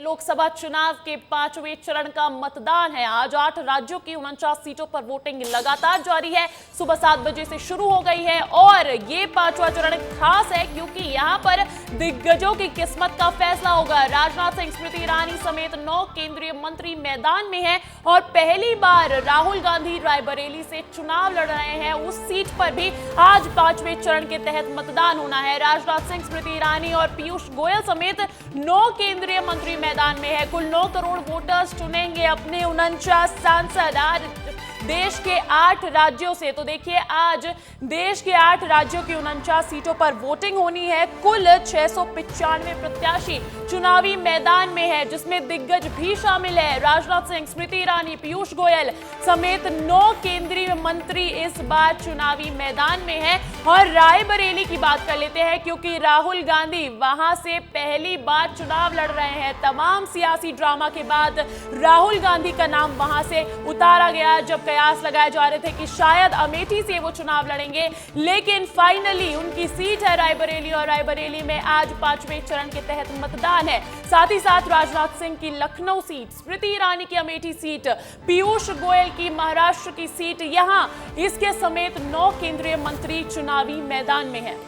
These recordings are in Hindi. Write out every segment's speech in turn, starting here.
लोकसभा चुनाव के 5वें चरण का मतदान है। आज 8 राज्यों की 49 सीटों पर वोटिंग लगातार जारी है। सुबह 7 बजे से शुरू हो गई है और ये 5वां चरण खास है क्योंकि यहाँ पर दिग्गजों की किस्मत का फैसला होगा। राजनाथ सिंह, स्मृति ईरानी समेत 9 केंद्रीय मंत्री मैदान में हैं और पहली बार राहुल गांधी रायबरेली से चुनाव लड़ रहे हैं। उस सीट पर भी आज 5वें चरण के तहत मतदान होना है। राजनाथ सिंह, स्मृति ईरानी और पीयूष गोयल समेत 9 केंद्रीय मंत्री मैदान में है। कुल 9 करोड़ वोटर्स चुनेंगे अपने 49 सांसद आज देश के 8 राज्यों से। तो देखिए, आज देश के 8 राज्यों की 49 सीटों पर वोटिंग होनी है। कुल 695 प्रत्याशी चुनावी मैदान में है, जिसमें दिग्गज भी शामिल है। राजनाथ सिंह, स्मृति ईरानी, पीयूष गोयल समेत 9 केंद्रीय मंत्री इस बार चुनावी मैदान में है। और रायबरेली की बात कर लेते हैं क्योंकि राहुल गांधी वहां से पहली बार चुनाव लड़ रहे हैं। तमाम सियासी ड्रामा के बाद राहुल गांधी का नाम वहां से उतारा गया, जब कयास लगाए जा रहे थे कि शायद अमेठी से वो चुनाव लड़ेंगे, लेकिन फाइनली उनकी सीट है रायबरेली और रायबरेली में आज 5वें चरण के तहत मतदान है। साथ ही साथ राजनाथ सिंह की लखनऊ सीट, स्मृति ईरानी की अमेठी सीट, पीयूष गोयल की महाराष्ट्र की सीट, यहां इसके समेत 9 केंद्रीय मंत्री चुनावी मैदान में हैं।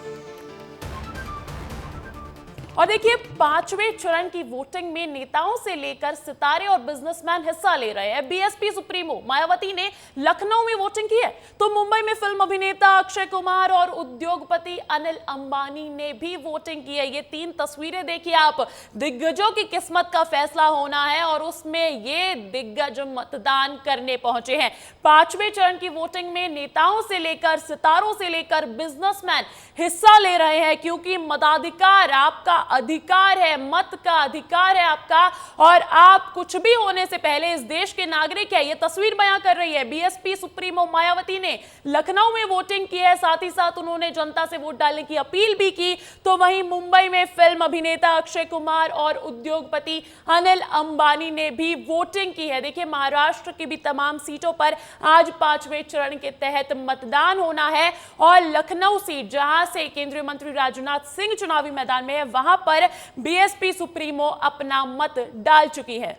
और देखिए, 5वें चरण की वोटिंग में नेताओं से लेकर सितारे और बिजनेसमैन हिस्सा ले रहे हैं। बीएसपी सुप्रीमो मायावती ने लखनऊ में वोटिंग की है, तो मुंबई में फिल्म अभिनेता अक्षय कुमार और उद्योगपति अनिल अंबानी ने भी वोटिंग की है। ये 3 तस्वीरें देखिए आप। दिग्गजों की किस्मत का फैसला होना है और उसमें ये दिग्गज मतदान करने पहुंचे हैं। 5वें चरण की वोटिंग में नेताओं से लेकर सितारों से लेकर बिजनेसमैन हिस्सा ले रहे हैं, क्योंकि मताधिकार आपका अधिकार है, मत का अधिकार है आपका, और आप कुछ भी होने से पहले इस देश के नागरिक है। ये तस्वीर बयां कर रही है। बीएसपी सुप्रीमो मायावती ने लखनऊ में वोटिंग की है, साथ ही साथ उन्होंने जनता से वोट डालने की अपील भी की। तो वहीं मुंबई में फिल्म अभिनेता अक्षय कुमार और उद्योगपति अनिल अंबानी ने भी वोटिंग की है। देखिए, महाराष्ट्र की भी तमाम सीटों पर आज 5वें चरण के तहत मतदान होना है और लखनऊ सीट, जहां से केंद्रीय मंत्री राजनाथ सिंह चुनावी मैदान में है, वहां पर बीएसपी सुप्रीमो अपना मत डाल चुकी है।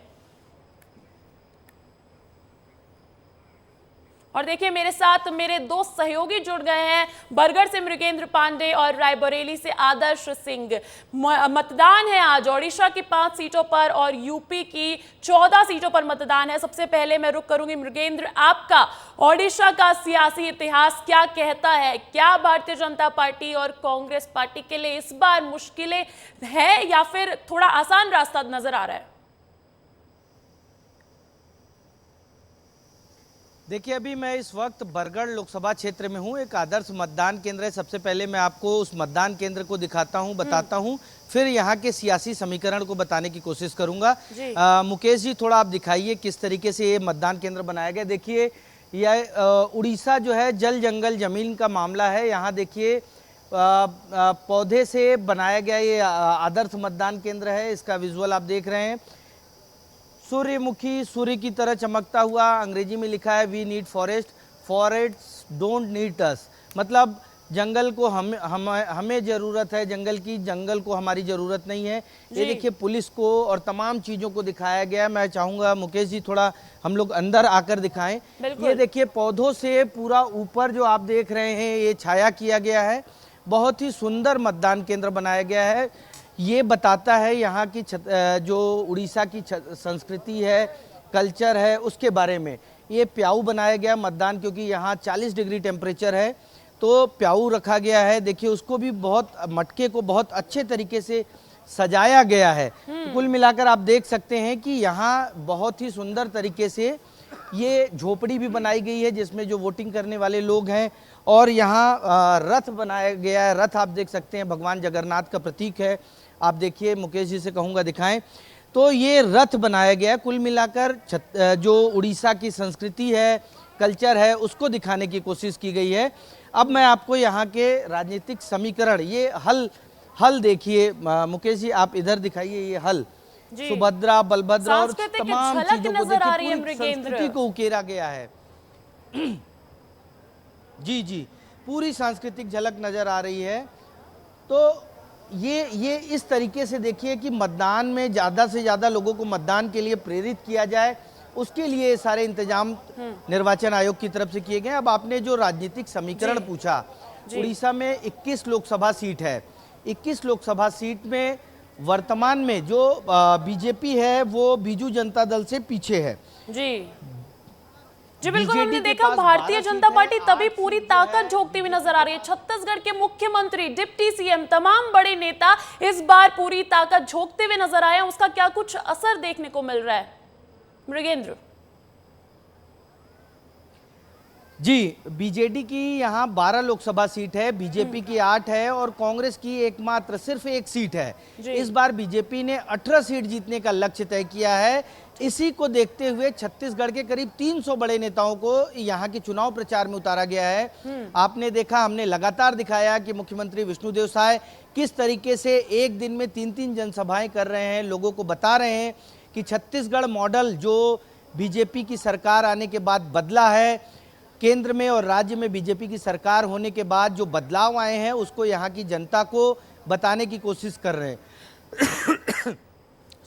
और देखिए, मेरे साथ मेरे 2 सहयोगी जुड़ गए हैं। बरगढ़ से मृगेंद्र पांडे और रायबरेली से आदर्श सिंह। मतदान है आज ओडिशा की 5 सीटों पर और यूपी की 14 सीटों पर मतदान है। सबसे पहले मैं रुख करूंगी मृगेंद्र, आपका ओडिशा का सियासी इतिहास क्या कहता है? क्या भारतीय जनता पार्टी और कांग्रेस पार्टी के लिए इस बार मुश्किलें है या फिर थोड़ा आसान रास्ता नजर आ रहा है? देखिए, अभी मैं इस वक्त बरगढ़ लोकसभा क्षेत्र में हूँ। एक आदर्श मतदान केंद्र है। सबसे पहले मैं आपको उस मतदान केंद्र को दिखाता हूँ, बताता हूँ, फिर यहाँ के सियासी समीकरण को बताने की कोशिश करूंगा। मुकेश जी, थोड़ा आप दिखाइए किस तरीके से ये मतदान केंद्र बनाया गया। देखिए, यह उड़ीसा जो है जल जंगल जमीन का मामला है। यहाँ देखिए, पौधे से बनाया गया ये आदर्श मतदान केंद्र है। इसका विजुअल आप देख रहे हैं। सूर्यमुखी सूर्य की तरह चमकता हुआ, अंग्रेजी में लिखा है we need forest, forest don't need us. मतलब जंगल को हमें ज़रूरत है जंगल की, जंगल को हमारी ज़रूरत नहीं है। ये देखिए, पुलिस को और तमाम चीज़ों को दिखाया गया। मैं चाहूँगा मुकेश जी थोड़ा हम लोग अंदर आकर दिखाएं। ये देखिए, पौधों से पूरा ऊपर जो आप देख रहे हैं ये छाया किया गया है। बहुत ही सुंदर मतदान केंद्र बनाया गया है। ये बताता है यहाँ की जो उड़ीसा की संस्कृति है, कल्चर है, उसके बारे में। ये प्याऊ बनाया गया मतदान, क्योंकि यहाँ 40 डिग्री टेम्परेचर है, तो प्याऊ रखा गया है। देखिए, उसको भी बहुत, मटके को बहुत अच्छे तरीके से सजाया गया है। तो कुल मिलाकर आप देख सकते हैं कि यहाँ बहुत ही सुंदर तरीके से ये झोपड़ी भी बनाई गई है, जिसमें जो वोटिंग करने वाले लोग हैं। और यहाँ रथ बनाया गया है। रथ आप देख सकते हैं, भगवान जगन्नाथ का प्रतीक है। आप देखिए, मुकेश जी से कहूँगा दिखाएं। तो ये रथ बनाया गया है। कुल मिलाकर जो उड़ीसा की संस्कृति है, कल्चर है, उसको दिखाने की कोशिश की गई है। अब मैं आपको यहाँ के राजनीतिक समीकरण, ये हल देखिए मुकेश जी, आप इधर दिखाइए। ये हल सुभद्रा, बलभद्र और तमाम चीजों को देखिए, पूरी संस्कृति को उकेरा गया है। जी, पूरी सांस्कृतिक झलक नजर आ रही है। तो ये इस तरीके से देखिए कि मतदान में ज़्यादा से ज़्यादा लोगों को मतदान के लिए प्रेरित किया जाए, उसके लिए सारे इंतजाम निर्वाचन आयोग की तरफ से किए गए। अब आपने जो राजनीतिक समीकरण पूछा, उड़ीसा में 21 लोकसभा सीट है। 21 लोकसभा सीट में वर्तमान में जो बीजेपी है वो बीजू जनता दल से पीछे है। जी बिल्कुल, हमने देखा भारतीय जनता पार्टी तभी पूरी ताकत झोंकती हुई नजर आ रही है। छत्तीसगढ़ के मुख्यमंत्री, डिप्टी सीएम, तमाम बड़े नेता इस बार पूरी ताकत झोंकते हुए नजर आए हैं। उसका क्या कुछ असर देखने को मिल रहा है मृगेंद्र? जी, बीजेडी की यहाँ 12 लोकसभा सीट है, बीजेपी की 8 है और कांग्रेस की एकमात्र सिर्फ 1 सीट है। इस बार बीजेपी ने 18 सीट जीतने का लक्ष्य तय किया है। इसी को देखते हुए छत्तीसगढ़ के करीब 300 बड़े नेताओं को यहाँ के चुनाव प्रचार में उतारा गया है। आपने देखा, हमने लगातार दिखाया कि मुख्यमंत्री विष्णुदेव साय किस तरीके से एक दिन में 3-3 जनसभाएं कर रहे हैं, लोगों को बता रहे हैं कि छत्तीसगढ़ मॉडल जो बीजेपी की सरकार आने के बाद बदला है, केंद्र में और राज्य में बीजेपी की सरकार होने के बाद जो बदलाव आए हैं उसको यहाँ की जनता को बताने की कोशिश कर रहे हैं।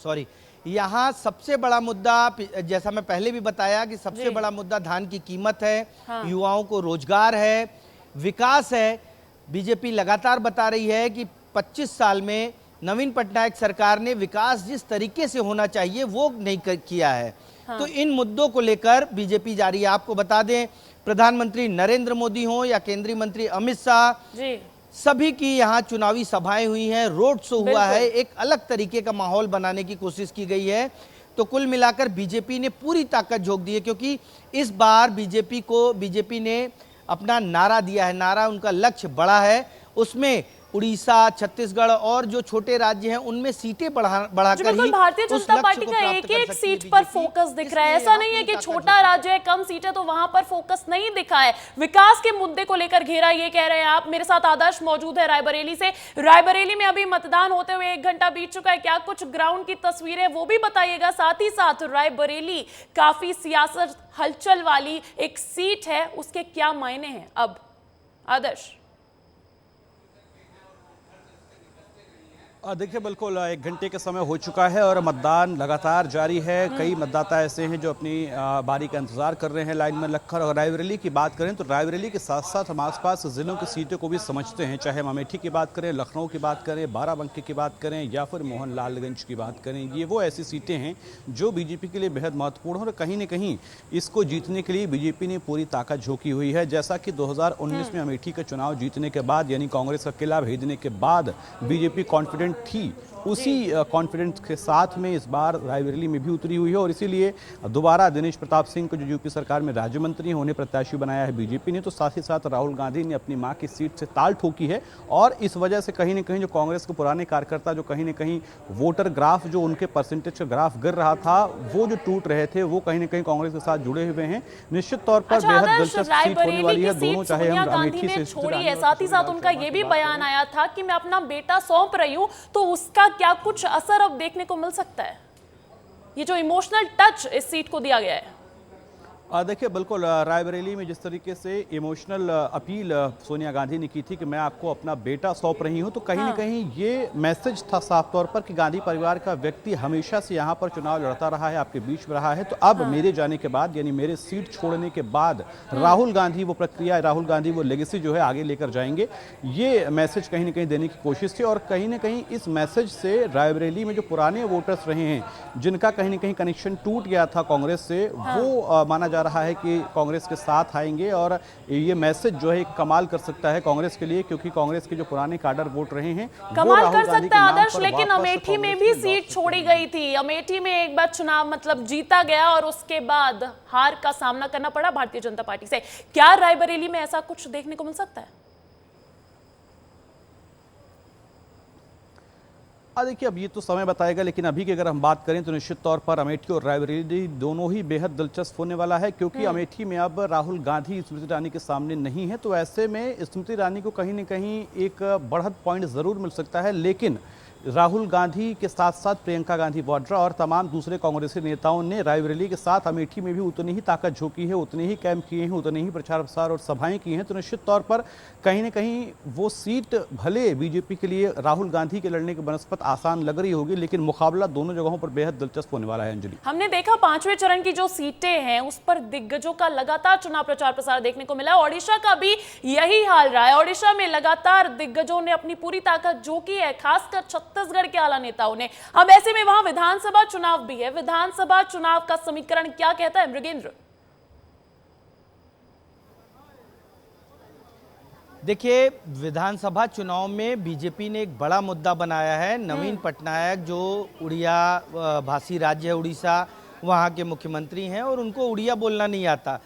सॉरी, यहाँ सबसे बड़ा मुद्दा, जैसा मैं पहले भी बताया कि सबसे बड़ा मुद्दा धान की कीमत है, युवाओं को रोजगार है, विकास है। बीजेपी लगातार बता रही है कि 25 साल में नवीन पटनायक सरकार ने विकास जिस तरीके से होना चाहिए वो नहीं किया है। तो इन मुद्दों को लेकर बीजेपी जा रही है। आपको बता दें, प्रधानमंत्री नरेंद्र मोदी हो या केंद्रीय मंत्री अमित शाह, सभी की यहाँ चुनावी सभाएं हुई हैं, रोड शो हुआ है, एक अलग तरीके का माहौल बनाने की कोशिश की गई है। तो कुल मिलाकर बीजेपी ने पूरी ताकत झोंक दी है, क्योंकि इस बार बीजेपी ने अपना नारा दिया है। नारा, उनका लक्ष्य बड़ा है, उसमें उड़ीसा, छत्तीसगढ़ और जो छोटे राज्य हैं उनमें सीटें बढ़ाकर ही भारतीय जनता पार्टी का एक सीट पर फोकस दिख रहा है। ऐसा नहीं है कि छोटा राज्य है, कम सीट है तो वहां पर फोकस नहीं दिखा है। विकास के मुद्दे को लेकर घेरा, ये कह रहे हैं आप। मेरे साथ आदर्श मौजूद है रायबरेली से। रायबरेली में अभी मतदान होते हुए 1 घंटा बीत चुका है, क्या कुछ ग्राउंड की तस्वीरें वो भी बताइएगा। साथ ही साथ रायबरेली काफी सियासत हलचल वाली एक सीट है, उसके क्या मायने हैं अब? आदर्श। देखिए, बिल्कुल 1 घंटे का समय हो चुका है और मतदान लगातार जारी है। कई मतदाता ऐसे हैं जो अपनी बारी का इंतजार कर रहे हैं लाइन में लगकर। और रायबरेली की बात करें तो रायबरेली के साथ साथ हम आसपास जिलों की सीटों को भी समझते हैं, चाहे हम अमेठी की बात करें, लखनऊ की बात करें, बाराबंकी की बात करें या फिर मोहनलालगंज की बात करें। ये वो ऐसी सीटें हैं जो बीजेपी के लिए बेहद महत्वपूर्ण है और कहीं ना कहीं इसको जीतने के लिए बीजेपी ने पूरी ताकत झोंकी हुई है। जैसा कि 2019 में अमेठी का चुनाव जीतने के बाद, यानी कांग्रेस का किला भेजने के बाद बीजेपी कॉन्फिडेंट थी, उसी कॉन्फिडेंस के साथ में इस बार रायबरेली में भी उतरी हुई है। और इसीलिए दोबारा दिनेश प्रताप सिंह को जो यूपी सरकार में राज्य मंत्री होने प्रत्याशी बनाया है बीजेपी ने, तो साथ ही साथ राहुल गांधी ने अपनी मां की सीट से ताल ठोकी है। और इस वजह से कहीं ना कहीं जो कांग्रेस के पुराने कार्यकर्ता, जो कहीं ना कहीं वोटर ग्राफ, जो उनके परसेंटेज का ग्राफ गिर रहा था, वो जो टूट रहे थे, वो कहीं ना कहीं कांग्रेस के साथ जुड़े हुए हैं। निश्चित तौर पर बेहद दिलचस्प सीट होने वाली है, दोनों चाहे हम अमेठी से छोड़ी है। साथ ही साथ उनका ये भी बयान आया था कि मैं अपना बेटा सौंप रही हूं, तो उसका क्या कुछ असर अब देखने को मिल सकता है? ये जो इमोशनल टच इस सीट को दिया गया है। देखिए, बिल्कुल रायबरेली में जिस तरीके से इमोशनल अपील सोनिया गांधी ने की थी कि मैं आपको अपना बेटा सौंप रही हूं, तो कहीं ना कहीं ये मैसेज था साफ तौर पर कि गांधी परिवार का व्यक्ति हमेशा से यहां पर चुनाव लड़ता रहा है, आपके बीच में रहा है। तो अब मेरे जाने के बाद, यानी मेरे सीट छोड़ने के बाद राहुल गांधी वो प्रक्रिया, राहुल गांधी वो लेगेसी जो है आगे लेकर जाएंगे। ये मैसेज कहीं ना कहीं देने की कोशिश थी। और कहीं ना कहीं इस मैसेज से रायबरेली में जो पुराने वोटर्स रहे हैं, जिनका कहीं ना कहीं कनेक्शन टूट गया था कांग्रेस से, वो माना जा रहा है कि कांग्रेस के साथ आएंगे। और ये मैसेज जो है कमाल कर सकता है कांग्रेस के लिए, क्योंकि कांग्रेस के जो पुराने काडर वोट रहे हैं कमाल कर सकता है आदर्श। लेकिन अमेठी में भी सीट छोड़ी गई थी। अमेठी में एक बार चुनाव मतलब जीता गया और उसके बाद हार का सामना करना पड़ा भारतीय जनता पार्टी से। क्या रायबरेली में ऐसा कुछ देखने को मिल सकता है? देखिए, अब ये तो समय बताएगा, लेकिन अभी की अगर हम बात करें तो निश्चित तौर पर अमेठी और रायबरेली दोनों ही बेहद दिलचस्प होने वाला है, क्योंकि अमेठी में अब राहुल गांधी स्मृति ईरानी के सामने नहीं है। तो ऐसे में स्मृति ईरानी को कहीं ना कहीं एक बढ़त पॉइंट जरूर मिल सकता है। लेकिन राहुल गांधी के साथ साथ प्रियंका गांधी वाड्रा और तमाम दूसरे कांग्रेसी नेताओं ने रायबरेली के साथ अमेठी में भी उतनी ही ताकत झोंकी है, उतने ही कैंप किए हैं, उतने ही प्रचार प्रसार और सभाएं की हैं। तो निश्चित तौर पर कहीं न कहीं वो सीट भले बीजेपी के लिए राहुल गांधी के लड़ने की बनस्पत आसान लग रही होगी, लेकिन मुकाबला दोनों जगहों पर बेहद दिलचस्प होने वाला है। अंजलि, हमने देखा 5वें चरण की जो सीटें हैं उस पर दिग्गजों का लगातार चुनाव प्रचार प्रसार देखने को मिला। ओडिशा का भी यही हाल रहा है। ओडिशा में लगातार दिग्गजों ने अपनी पूरी ताकत झोंकी है, खासकर छत्तीसगढ़ के आला नेताओं ने। अब ऐसे में वहां विधानसभा चुनाव भी है। विधानसभा चुनाव का समीकरण क्या कहता है मृगेंद्र? देखिए, विधानसभा चुनाव में बीजेपी ने एक बड़ा मुद्दा बनाया है। नवीन पटनायक जो उड़िया भाषी राज्य है उड़ीसा, वहाँ के मुख्यमंत्री हैं और उनको उड़िया बोलना नहीं आता।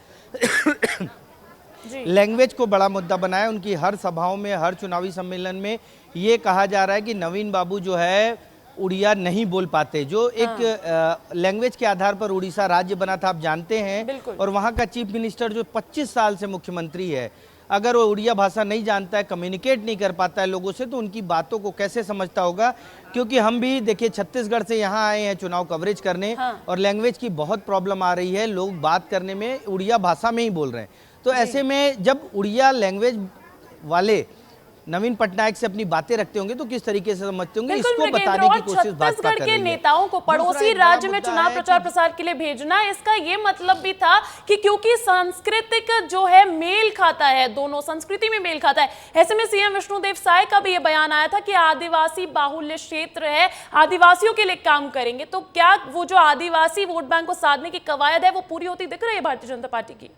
लैंग्वेज को बड़ा मुद्दा बनाया। उनकी हर सभाओं में, हर चुनावी सम्मेलन में ये कहा जा रहा है कि नवीन बाबू जो है उड़िया नहीं बोल पाते। जो एक लैंग्वेज के आधार पर उड़ीसा राज्य बना था, आप जानते हैं, और वहाँ का चीफ मिनिस्टर जो 25 साल से मुख्यमंत्री है, अगर वो उड़िया भाषा नहीं जानता है, कम्युनिकेट नहीं कर पाता है लोगों से, तो उनकी बातों को कैसे समझता होगा? क्योंकि हम भी देखिए छत्तीसगढ़ से यहाँ आए हैं चुनाव कवरेज करने, और लैंग्वेज की बहुत प्रॉब्लम आ रही है। लोग बात करने में उड़िया भाषा में ही बोल रहे हैं। तो ऐसे में जब उड़िया लैंग्वेज वाले नवीन पटनायक से अपनी बातें रखते होंगे तो किस तरीके से समझते होंगे, इसको बताने की कोशिश भाजपा कर रही है। के नेताओं को पड़ोसी राज्य में चुनाव प्रचार प्रसार के लिए भेजना, इसका ये मतलब भी था कि क्योंकि सांस्कृतिक जो है मेल खाता है, दोनों संस्कृति में मेल खाता है। ऐसे में सीएम विष्णुदेव साय का भी ये बयान आया था कि आदिवासी बाहुल्य क्षेत्र है, आदिवासियों के लिए काम करेंगे। तो क्या वो जो आदिवासी वोट बैंक को साधने की कवायद है वो पूरी होती दिख रही है भारतीय जनता पार्टी की?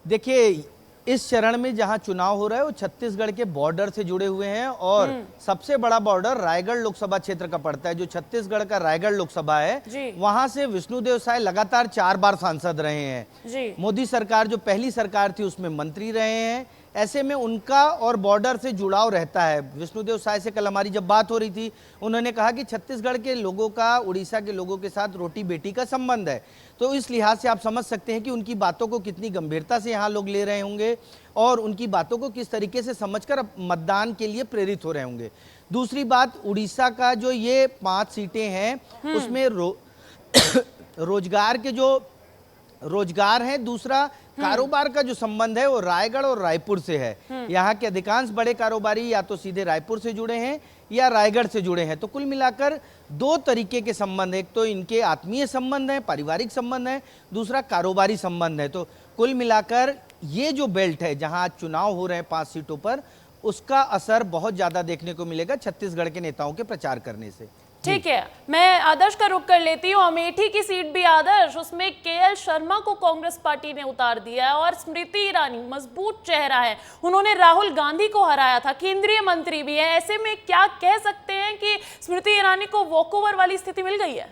देखिए, इस चरण में जहां चुनाव हो रहा है वो छत्तीसगढ़ के बॉर्डर से जुड़े हुए हैं, और सबसे बड़ा बॉर्डर रायगढ़ लोकसभा क्षेत्र का पड़ता है। जो छत्तीसगढ़ का रायगढ़ लोकसभा है, वहां से विष्णुदेव साय लगातार 4 बार सांसद रहे हैं। मोदी सरकार जो पहली सरकार थी उसमें मंत्री रहे हैं। ऐसे में उनका और बॉर्डर से जुड़ाव रहता है। विष्णुदेव साय से कल हमारी जब बात हो रही थी, उन्होंने कहा कि छत्तीसगढ़ के लोगों का उड़ीसा के लोगों के साथ रोटी बेटी का संबंध है। तो इस लिहाज से आप समझ सकते हैं कि उनकी बातों को कितनी गंभीरता से यहाँ लोग ले रहे होंगे और उनकी बातों को किस तरीके से समझकर मतदान के लिए प्रेरित हो रहे होंगे। दूसरी बात, उड़ीसा का जो ये 5 सीटें हैं उसमें रोजगार के जो रोजगार है, दूसरा कारोबार का जो संबंध है वो रायगढ़ और रायपुर से है। यहाँ के अधिकांश बड़े कारोबारी या तो सीधे रायपुर से जुड़े हैं या रायगढ़ से जुड़े हैं। तो कुल मिलाकर 2 तरीके के संबंध, एक तो इनके आत्मीय संबंध है, पारिवारिक संबंध है, दूसरा कारोबारी संबंध है। तो कुल मिलाकर ये जो बेल्ट है जहां आज चुनाव हो रहे हैं 5 सीटों पर, उसका असर बहुत ज्यादा देखने को मिलेगा छत्तीसगढ़ के नेताओं के प्रचार करने से। ठीक है, मैं आदर्श का रुख कर लेती हूँ। अमेठी की सीट भी आदर्श, उसमें केएल शर्मा को कांग्रेस पार्टी ने उतार दिया है और स्मृति ईरानी मजबूत चेहरा है, उन्होंने राहुल गांधी को हराया था, केंद्रीय मंत्री भी है। ऐसे में क्या कह सकते हैं कि स्मृति ईरानी को वॉकओवर वाली स्थिति मिल गई है?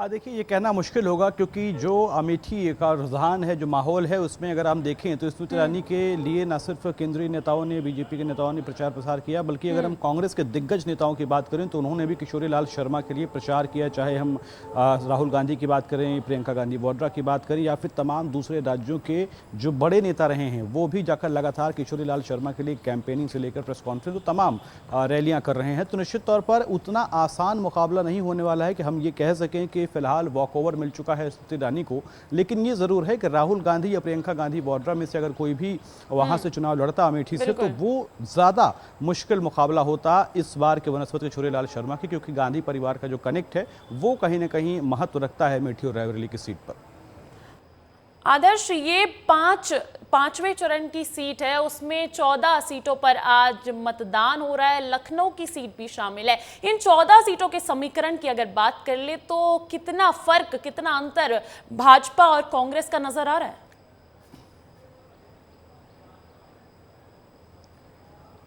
देखिए, ये कहना मुश्किल होगा क्योंकि जो अमेठी का रुझान है, जो माहौल है, उसमें अगर हम देखें तो स्मृति ईरानी के लिए न सिर्फ केंद्रीय नेताओं ने, बीजेपी के नेताओं ने प्रचार प्रसार किया, बल्कि अगर हम कांग्रेस के दिग्गज नेताओं की बात करें तो उन्होंने भी किशोरी लाल शर्मा के लिए प्रचार किया। चाहे हम राहुल गांधी की बात करें, प्रियंका गांधी वाड्रा की बात करें, या फिर तमाम दूसरे राज्यों के जो बड़े नेता रहे हैं वो भी जाकर लगातार किशोरी लाल शर्मा के लिए कैंपेनिंग से लेकर प्रेस कॉन्फ्रेंस तो तमाम रैलियाँ कर रहे हैं। तो निश्चित तौर पर उतना आसान मुकाबला नहीं होने वाला है कि हम ये कह सकें कि फिलहाल वॉकओवर मिल चुका है स्मृति ईरानी को। लेकिन ये जरूर है कि राहुल गांधी या प्रियंका गांधी वाड्रा में से अगर कोई भी वहां से चुनाव लड़ता अमेठी से, तो वो ज्यादा मुश्किल मुकाबला होता इस बार के बनस्पत किशोरी लाल शर्मा की, क्योंकि गांधी परिवार का जो कनेक्ट है वो कहीं ना कहीं महत्व रखता है अमेठी और रायबरेली की सीट पर। आदर्श, ये 5वें चरण की सीट है, उसमें 14 सीटों पर आज मतदान हो रहा है, लखनऊ की सीट भी शामिल है। इन 14 सीटों के समीकरण की अगर बात कर ले तो कितना फर्क, कितना अंतर भाजपा और कांग्रेस का नजर आ रहा है?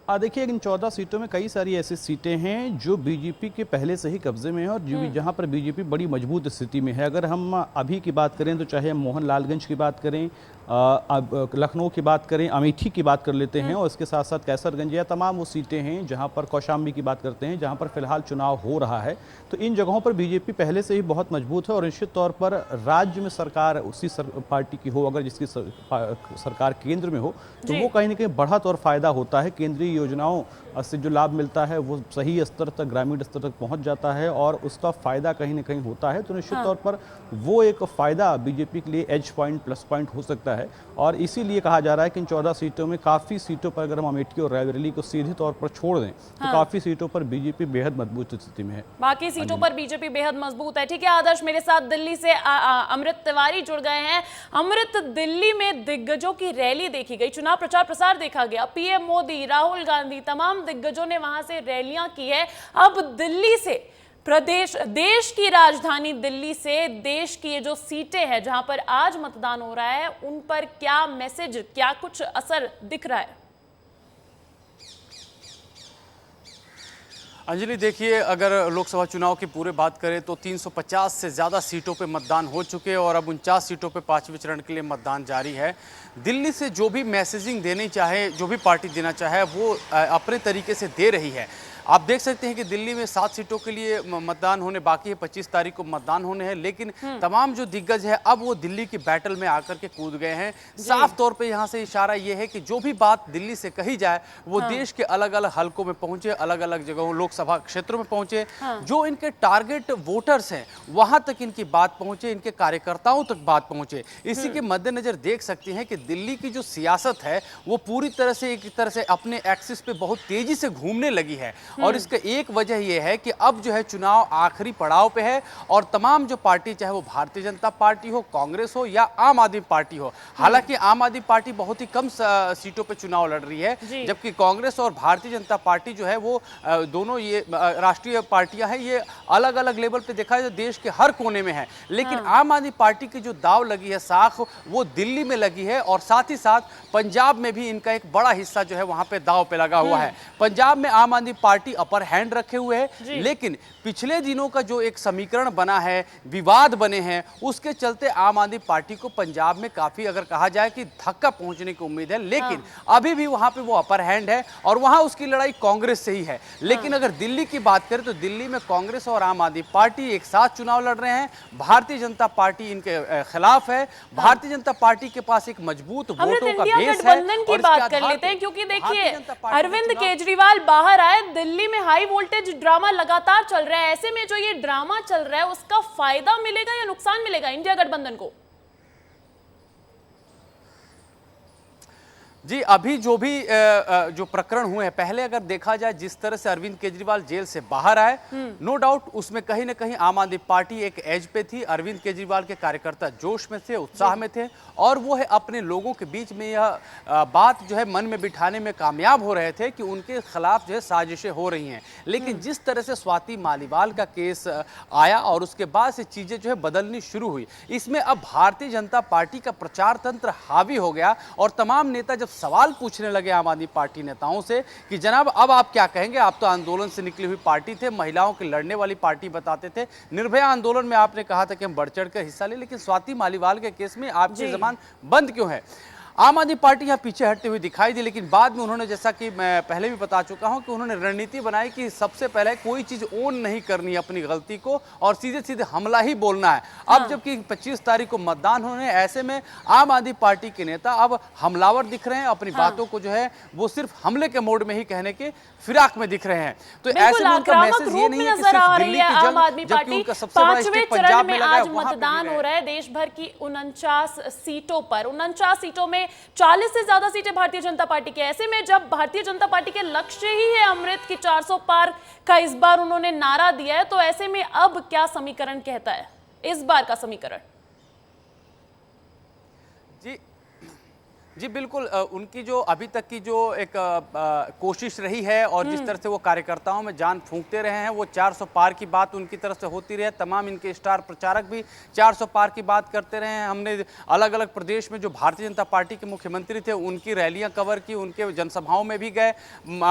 देखिए इन 14 सीटों में कई सारी ऐसी सीटें हैं जो बीजेपी के पहले से ही कब्जे में है और जहां पर बीजेपी बड़ी मजबूत स्थिति में है। अगर हम अभी की बात करें तो चाहे हम मोहनलालगंज की बात करें, अब लखनऊ की बात करें, अमेठी की बात कर लेते हैं और इसके साथ साथ कैसरगंज, या तमाम वो सीटें हैं जहां पर कौशाम्बी की बात करते हैं जहां पर फिलहाल चुनाव हो रहा है। तो इन जगहों पर बीजेपी पहले से ही बहुत मजबूत है और निश्चित तौर पर राज्य में सरकार उसी पार्टी की हो, अगर जिसकी सरकार केंद्र में हो तो वो कहीं ना कहीं बढ़त और फायदा होता है। केंद्रीय योजनाओं से जो लाभ मिलता है वो सही स्तर तक, ग्रामीण स्तर तक पहुंच जाता है और उसका फायदा कहीं ना कहीं होता है। तो निश्चित तौर पर वो एक फायदा बीजेपी के लिए एज पॉइंट, प्लस पॉइंट हो सकता है और इसीलिए कहा जा रहा है कि इन 14 सीटों में काफी सीटों पर, अगर हम अमेठी और रायबरेली को सीधे तौर पर छोड़ दें तो काफी सीटों पर बीजेपी बेहद मजबूत स्थिति में है। बाकी सीटों पर बीजेपी बेहद मजबूत है। ठीक है आदर्श, मेरे साथ दिल्ली से अमृत तिवारी जुड़ गए हैं। अमृत, दिल्ली में दिग्गजों की रैली देखी गई, चुनाव प्रचार प्रसार देखा गया, पीएम मोदी, राहुल गांधी, तमाम दिग्गजों ने वहां से रैलियां की है। अब दिल्ली से देश की राजधानी दिल्ली से देश की ये जो सीटें हैं जहां पर आज मतदान हो रहा है, उन पर क्या मैसेज, क्या कुछ असर दिख रहा है? अंजलि देखिए, अगर लोकसभा चुनाव की पूरे बात करें तो 350 से ज़्यादा सीटों पे मतदान हो चुके हैं और अब 49 सीटों पे 5वें चरण के लिए मतदान जारी है। दिल्ली से जो भी मैसेजिंग देनी चाहे, जो भी पार्टी देना चाहे, वो अपने तरीके से दे रही है। आप देख सकते हैं कि दिल्ली में 7 सीटों के लिए मतदान होने बाकी है, 25 तारीख को मतदान होने हैं, लेकिन तमाम जो दिग्गज है अब वो दिल्ली की बैटल में आकर के कूद गए हैं। साफ तौर पे यहाँ से इशारा ये है कि जो भी बात दिल्ली से कही जाए वो देश के अलग अलग हलकों में पहुंचे, अलग अलग जगहों, लोकसभा क्षेत्रों में पहुंचे, जो इनके टारगेट वोटर्स हैं वहां तक इनकी बात पहुंचे, इनके कार्यकर्ताओं तक बात पहुंचे। इसी के मद्देनजर देख सकते हैं कि दिल्ली की जो सियासत है वो पूरी तरह से एक तरह से अपने एक्सिस पे बहुत तेजी से घूमने लगी है और इसका एक वजह यह है कि अब जो है चुनाव आखिरी पड़ाव पे है और तमाम जो पार्टी, चाहे वो भारतीय जनता पार्टी हो, कांग्रेस हो या आम आदमी पार्टी हो, हालांकि आम आदमी पार्टी बहुत ही कम सीटों पे चुनाव लड़ रही है, जबकि कांग्रेस और भारतीय जनता पार्टी जो है वो दोनों ये राष्ट्रीय पार्टियां हैं, ये अलग अलग लेवल पे देखा जाए देश के हर कोने में है। लेकिन आम आदमी पार्टी की जो दाव लगी है साख, वो दिल्ली में लगी है और साथ ही साथ पंजाब में भी इनका एक बड़ा हिस्सा जो है वहां पे दाव पे लगा हुआ है। पंजाब में आम आदमी पार्टी अपर हैंड रखे हुए है, लेकिन पिछले दिनों का जो एक समीकरण बना है, विवाद बने हैं, उसके चलते आम आदमी पार्टी को पंजाब में काफी, अगर कहा जाए कि धक्का पहुंचने की उम्मीद है, लेकिन अभी भी वहां पे वो अपर हैंड है और वहां उसकी लड़ाई कांग्रेस से ही है। लेकिन अगर दिल्ली की बात करें तो दिल्ली में कांग्रेस और आम आदमी पार्टी एक साथ चुनाव लड़ रहे हैं। भारतीय जनता पार्टी इनके खिलाफ है। भारतीय जनता पार्टी के पास एक मजबूत वोटों का बेस है। गठबंधन की बात कर लेते हैं, क्योंकि देखिए अरविंद केजरीवाल बाहर आए, दिल्ली में हाई वोल्टेज ड्रामा लगातार चल रहा है। ऐसे में जो ये ड्रामा चल रहा है उसका फायदा मिलेगा या नुकसान मिलेगा इंडिया गठबंधन को? जी, अभी जो भी जो प्रकरण हुए हैं, पहले अगर देखा जाए जिस तरह से अरविंद केजरीवाल जेल से बाहर आए, नो डाउट उसमें कहीं ना कहीं आम आदमी पार्टी एक एज पे थी। अरविंद केजरीवाल के कार्यकर्ता जोश में थे, उत्साह में थे और वो है अपने लोगों के बीच में यह बात जो है मन में बिठाने में कामयाब हो रहे थे कि उनके खिलाफ जो है साजिशें हो रही हैं। लेकिन जिस तरह से स्वाति मालीवाल का केस आया और उसके बाद से चीजें जो है बदलनी शुरू हुई, इसमें अब भारतीय जनता पार्टी का प्रचार तंत्र हावी हो गया और तमाम नेता जब सवाल पूछने लगे आम आदमी पार्टी नेताओं से कि जनाब अब आप क्या कहेंगे, आप तो आंदोलन से निकली हुई पार्टी थे, महिलाओं के लड़ने वाली पार्टी बताते थे, निर्भया आंदोलन में आपने कहा था कि हम बढ़ चढ़ कर हिस्सा ले, लेकिन स्वाति मालीवाल के केस में आपकी जबान बंद क्यों है? आम आदमी पार्टी यहाँ पीछे हटते हुए दिखाई दी, लेकिन बाद में उन्होंने, जैसा कि मैं पहले भी बता चुका हूँ, कि उन्होंने रणनीति बनाई कि सबसे पहले कोई चीज़ ओन नहीं करनी है अपनी गलती को और सीधे सीधे हमला ही बोलना है। अब जबकि 25 तारीख को मतदान होने, ऐसे में आम आदमी पार्टी के नेता अब हमलावर दिख रहे हैं, अपनी बातों को जो है वो सिर्फ हमले के मोड में ही कहने के फिराक में दिख रहे हैं। तो ऐसे में उनका मैसेज ये नहीं है कि सिर्फ दिल्ली की जंग, जबकि उनका सबसे बड़ा स्टेक पंजाब में लगा है, वहां मतदान हो रहा है देश भर की 49 सीटों पर। 49 सीटों में 40 से ज्यादा सीटें भारतीय जनता पार्टी की। ऐसे में जब भारतीय जनता पार्टी के लक्ष्य ही है अमृत की 400 पार का इस बार उन्होंने नारा दिया है, तो ऐसे में अब क्या समीकरण कहता है इस बार का समीकरण? जी जी बिल्कुल, उनकी जो अभी तक की जो एक कोशिश रही है और जिस तरह से वो कार्यकर्ताओं में जान फूंकते रहे हैं, वो 400 पार की बात उनकी तरफ से होती रही है। तमाम इनके स्टार प्रचारक भी 400 पार की बात करते रहे हैं। हमने अलग अलग प्रदेश में जो भारतीय जनता पार्टी के मुख्यमंत्री थे उनकी रैलियां कवर की, उनके जनसभाओं में भी गए।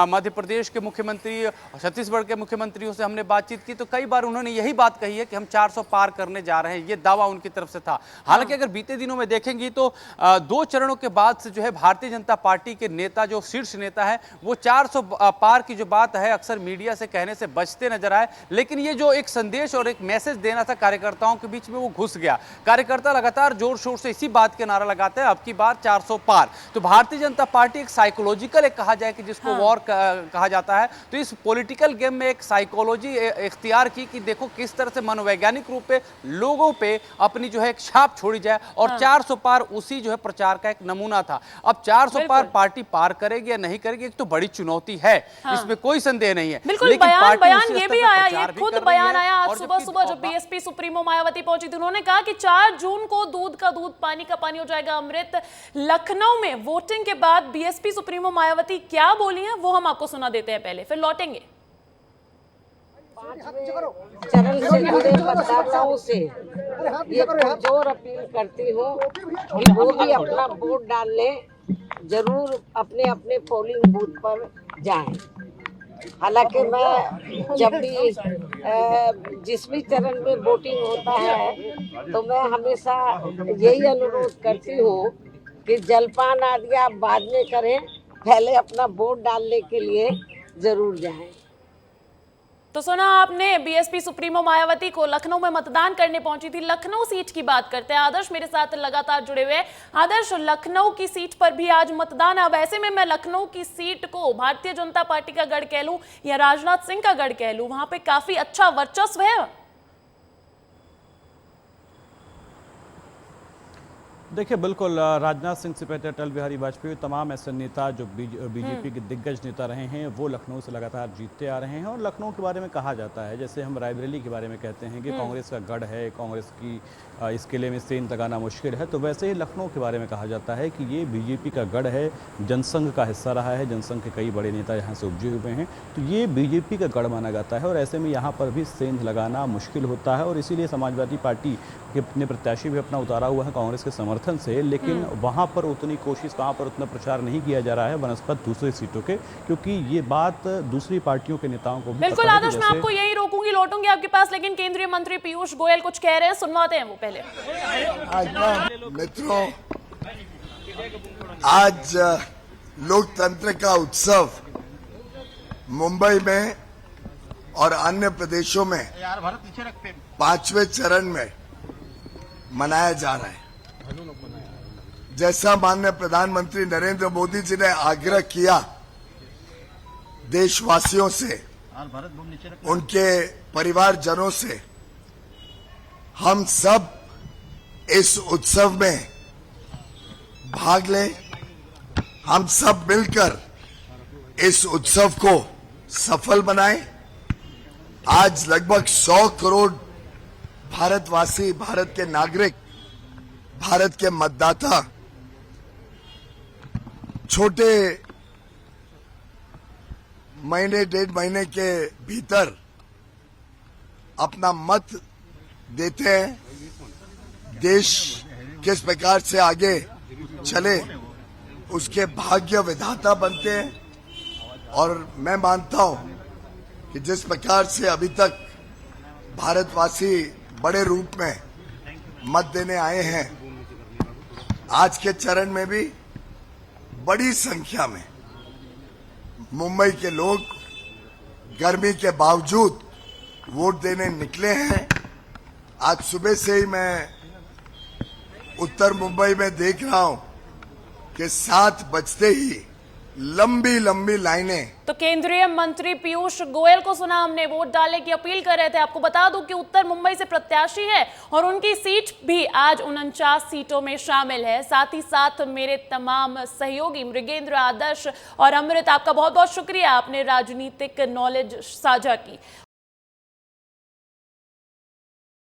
मध्य प्रदेश के मुख्यमंत्री, छत्तीसगढ़ के मुख्यमंत्रियों से हमने बातचीत की तो कई बार उन्होंने यही बात कही है कि हम 400 पार करने जा रहे हैं, ये दावा उनकी तरफ से था। हालांकि अगर बीते दिनों में देखेंगी तो 2 चरणों के बाद से जो है भारतीय जनता पार्टी के नेता, जो शीर्ष नेता है, वो 400 पार की जो बात है अक्सर मीडिया से कहने से बचते नजर आए। लेकिन ये जो एक संदेश और एक मैसेज देना था कार्यकर्ताओं के बीच में, वो घुस गया। कार्यकर्ता लगातार जोर शोर से इसी बात के नारा लगाते हैं, अब की बार 400 पार। तो भारतीय जनता पार्टी एक साइकोलॉजिकल, एक कहा जाए कि जिसको वॉर कहा जाता है, तो इस पॉलिटिकल गेम में एक साइकोलॉजी इख्तियार की कि देखो किस तरह से मनोवैज्ञानिक रूप पे लोगों पे अपनी जो है एक छाप छोड़ी जाए। और 400 पार उसी जो है प्रचार का एक नमूना था। अब 400 पार पार्टी पार करेगी या नहीं करेगी, एक तो बड़ी चुनौती है, इसमें कोई संदेह नहीं है। बिल्कुल, बयान ये भी आया, ये खुद बयान आया आज सुबह जब बीएसपी सुप्रीमो मायावती पहुंची थी, उन्होंने कहा कि 4 जून को दूध का दूध, पानी का पानी हो जाएगा अमृत। लखनऊ में वोटिंग के बाद बीएसपी सुप्रीमो मायावती क्या बोली हैं वो हम आपको सुना देते हैं, पहले फिर लौटेंगे। चरण से जुड़े मतदाताओं से ये पुरजोर अपील करती हूँ कि वो भी अपना वोट डालने जरूर अपने अपने पोलिंग बूथ पर जाएं। हालांकि मैं जब भी जिस भी चरण में वोटिंग होता है तो मैं हमेशा यही अनुरोध करती हूँ कि जलपान आदि आप बाद में करें, पहले अपना वोट डालने के लिए जरूर जाएं। तो सुना आपने बीएसपी सुप्रीमो मायावती को, लखनऊ में मतदान करने पहुंची थी। लखनऊ सीट की बात करते हैं, आदर्श मेरे साथ लगातार जुड़े हुए हैं। आदर्श, लखनऊ की सीट पर भी आज मतदान है। अब ऐसे में मैं लखनऊ की सीट को भारतीय जनता पार्टी का गढ़ कह लूं या राजनाथ सिंह का गढ़ कह लूं, वहां पे काफी अच्छा वर्चस्व है। देखिए बिल्कुल, राजनाथ सिंह से पहले अटल बिहारी वाजपेयी, तमाम ऐसे नेता जो बीजेपी के दिग्गज नेता रहे हैं, वो लखनऊ से लगातार जीतते आ रहे हैं। और लखनऊ के बारे में कहा जाता है, जैसे हम रायबरेली के बारे में कहते हैं कि कांग्रेस का गढ़ है, कांग्रेस की इस किले में सेंध लगाना मुश्किल है, तो वैसे ही लखनऊ के बारे में कहा जाता है कि ये बीजेपी का गढ़ है, जनसंघ का हिस्सा रहा है, जनसंघ के कई बड़े नेता यहाँ से उपजे हुए हैं, तो ये बीजेपी का गढ़ माना जाता है। और ऐसे में यहाँ पर भी सेंध लगाना मुश्किल होता है। और इसीलिए समाजवादी पार्टी के अपने प्रत्याशी भी अपना उतारा हुआ है कांग्रेस के समर्थन से, लेकिन वहाँ पर उतनी कोशिश, वहाँ पर उतना प्रचार नहीं किया जा रहा है बनस्पत दूसरी सीटों के, क्योंकि ये बात दूसरी पार्टियों के नेताओं को भी बिल्कुल। आदर्श, मैं आपको यही रोकूंगी, लौटूंगी आपके पास, लेकिन केंद्रीय मंत्री पीयूष गोयल कुछ कह रहे हैं, सुनवाते हैं वो पहले। मित्रों, आज लोकतंत्र का उत्सव मुंबई में और अन्य प्रदेशों में 5वें चरण में मनाया जा रहा है। जैसा माननीय प्रधानमंत्री नरेंद्र मोदी जी ने आग्रह किया देशवासियों से, उनके परिवारजनों से, हम सब इस उत्सव में भाग लें, हम सब मिलकर इस उत्सव को सफल बनाएं। आज लगभग 100 करोड़ भारतवासी, भारत के नागरिक, भारत के मतदाता छोटे महीने, 1.5 महीने के भीतर अपना मत देते हैं। देश किस प्रकार से आगे चले उसके भाग्य विधाता बनते हैं। और मैं मानता हूं कि जिस प्रकार से अभी तक भारतवासी बड़े रूप में मत देने आए हैं, आज के चरण में भी बड़ी संख्या में मुंबई के लोग गर्मी के बावजूद वोट देने निकले हैं। आज सुबह से ही मैं उत्तर मुंबई में देख रहा हूं कि 7 बजते ही लंबी लंबी लाइनें। तो केंद्रीय मंत्री पीयूष गोयल को सुना हमने, वोट डालने की अपील कर रहे थे। आपको बता दूं कि उत्तर मुंबई से प्रत्याशी है और उनकी सीट भी आज 49 सीटों में शामिल है। साथ ही साथ मेरे तमाम सहयोगी मृगेंद्र, आदर्श और अमृत, आपका बहुत बहुत शुक्रिया, आपने राजनीतिक नॉलेज साझा की।